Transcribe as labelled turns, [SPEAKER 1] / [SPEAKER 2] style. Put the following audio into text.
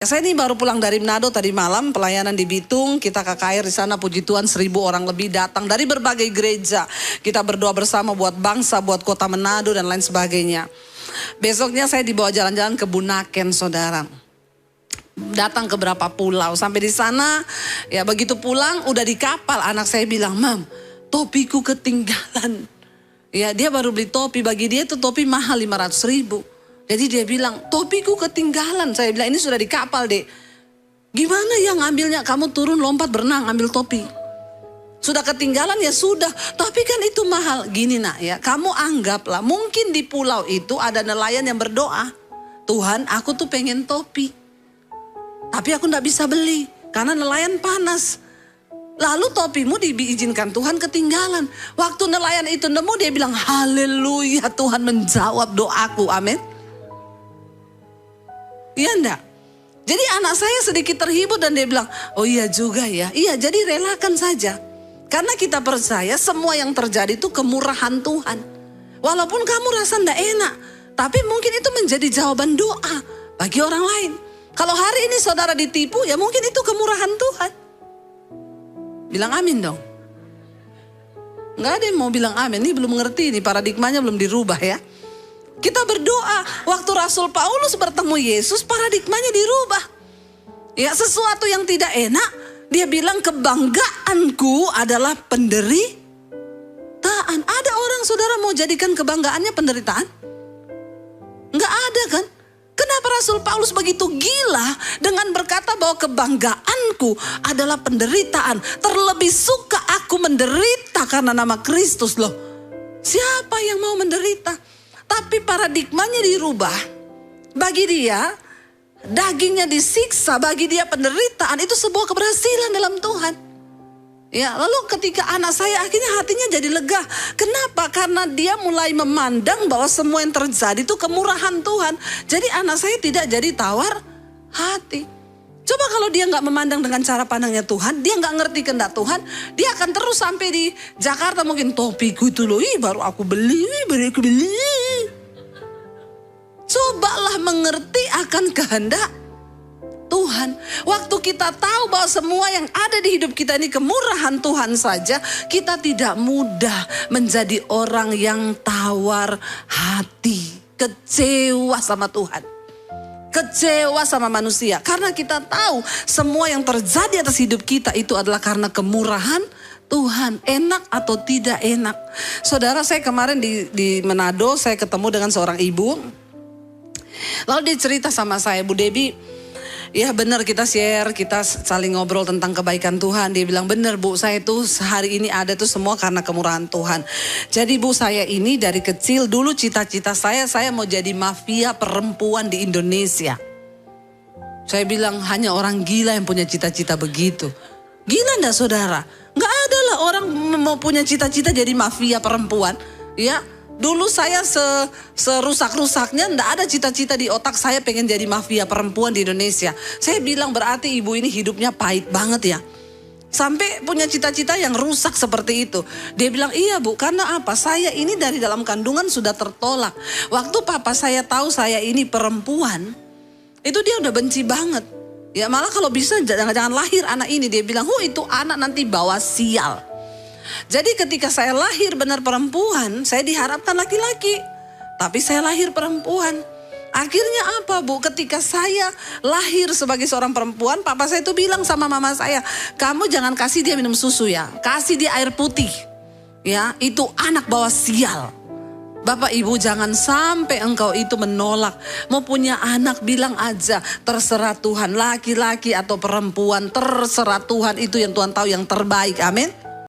[SPEAKER 1] Saya ini baru pulang dari Manado tadi malam, pelayanan di Bitung, kita KKR di sana, puji Tuhan 1.000 orang lebih datang dari berbagai gereja. Kita berdoa bersama buat bangsa, buat kota Manado dan lain sebagainya. Besoknya saya dibawa jalan-jalan ke Bunaken, saudara. Datang ke beberapa pulau, sampai di sana, ya begitu pulang udah di kapal, anak saya bilang, "Mam, topiku ketinggalan." Ya dia baru beli topi, bagi dia itu topi mahal 500.000. Jadi dia bilang, topiku ketinggalan. Saya bilang, ini sudah di kapal, Dek. Gimana yang ngambilnya? Kamu turun lompat berenang ambil topi. Sudah ketinggalan ya sudah. Tapi kan itu mahal. Gini nak ya, kamu anggaplah mungkin di pulau itu ada nelayan yang berdoa. Tuhan, aku tuh pengen topi. Tapi aku gak bisa beli karena nelayan panas. Lalu topimu diizinkan Tuhan ketinggalan. Waktu nelayan itu nemu dia bilang, haleluya, Tuhan menjawab doaku. Amin. Iya enggak? Jadi anak saya sedikit terhibur dan dia bilang, oh iya juga ya. Iya, jadi relakan saja. Karena kita percaya semua yang terjadi itu kemurahan Tuhan. Walaupun kamu rasa enggak enak, tapi mungkin itu menjadi jawaban doa bagi orang lain. Kalau hari ini saudara ditipu, ya mungkin itu kemurahan Tuhan. Bilang amin dong. Enggak ada yang mau bilang amin, ini belum mengerti, ini paradigmanya belum dirubah ya. Kita berdoa, waktu Rasul Paulus bertemu Yesus, paradigmanya dirubah. Ya, sesuatu yang tidak enak, dia bilang kebanggaanku adalah penderitaan. Ada orang saudara mau jadikan kebanggaannya penderitaan? Enggak ada kan? Kenapa Rasul Paulus begitu gila dengan berkata bahwa kebanggaanku adalah penderitaan. Terlebih suka aku menderita karena nama Kristus loh. Siapa yang mau menderita? Tapi paradigmanya dirubah. Bagi dia, dagingnya disiksa, bagi dia penderitaan itu sebuah keberhasilan dalam Tuhan. Ya, lalu ketika anak saya akhirnya hatinya jadi lega. Kenapa? Karena dia mulai memandang bahwa semua yang terjadi itu kemurahan Tuhan. Jadi anak saya tidak jadi tawar hati. Coba kalau dia gak memandang dengan cara pandangnya Tuhan, dia gak ngerti kehendak Tuhan, dia akan terus sampai di Jakarta mungkin topiku itu loh, baru aku beli, baru aku beli. Cobalah mengerti akan kehendak Tuhan. Waktu kita tahu bahwa semua yang ada di hidup kita ini kemurahan Tuhan saja, kita tidak mudah menjadi orang yang tawar hati, kecewa sama Tuhan. Kecewa sama manusia. Karena kita tahu semua yang terjadi atas hidup kita itu adalah karena kemurahan Tuhan. Enak atau tidak enak. Saudara, saya kemarin di Manado, saya ketemu dengan seorang ibu. Lalu dia cerita sama saya, Bu Debbie, ya benar kita share, kita saling ngobrol tentang kebaikan Tuhan. Dia bilang, benar Bu, saya tuh hari ini ada tuh semua karena kemurahan Tuhan. Jadi Bu, saya ini dari kecil dulu cita-cita saya mau jadi mafia perempuan di Indonesia. Saya bilang, hanya orang gila yang punya cita-cita begitu. Gila enggak saudara? Enggak ada lah orang mau punya cita-cita jadi mafia perempuan. Ya, dulu saya serusak-rusaknya enggak ada cita-cita di otak saya pengen jadi mafia perempuan di Indonesia. Saya bilang berarti ibu ini hidupnya pahit banget ya. Sampai punya cita-cita yang rusak seperti itu. Dia bilang, iya Bu, karena apa? Saya ini dari dalam kandungan sudah tertolak. Waktu papa saya tahu saya ini perempuan, itu dia udah benci banget. Ya malah kalau bisa jangan lahir anak ini. Dia bilang, itu anak nanti bawa sial. Jadi ketika saya lahir benar perempuan, saya diharapkan laki-laki. Tapi saya lahir perempuan. Akhirnya apa Bu? Ketika saya lahir sebagai seorang perempuan, papa saya itu bilang sama mama saya, kamu jangan kasih dia minum susu ya. Kasih dia air putih. Ya, itu anak bawa sial. Bapak Ibu jangan sampai engkau itu menolak. Mau punya anak bilang aja, terserah Tuhan. Laki-laki atau perempuan, terserah Tuhan, itu yang Tuhan tahu yang terbaik. Amin.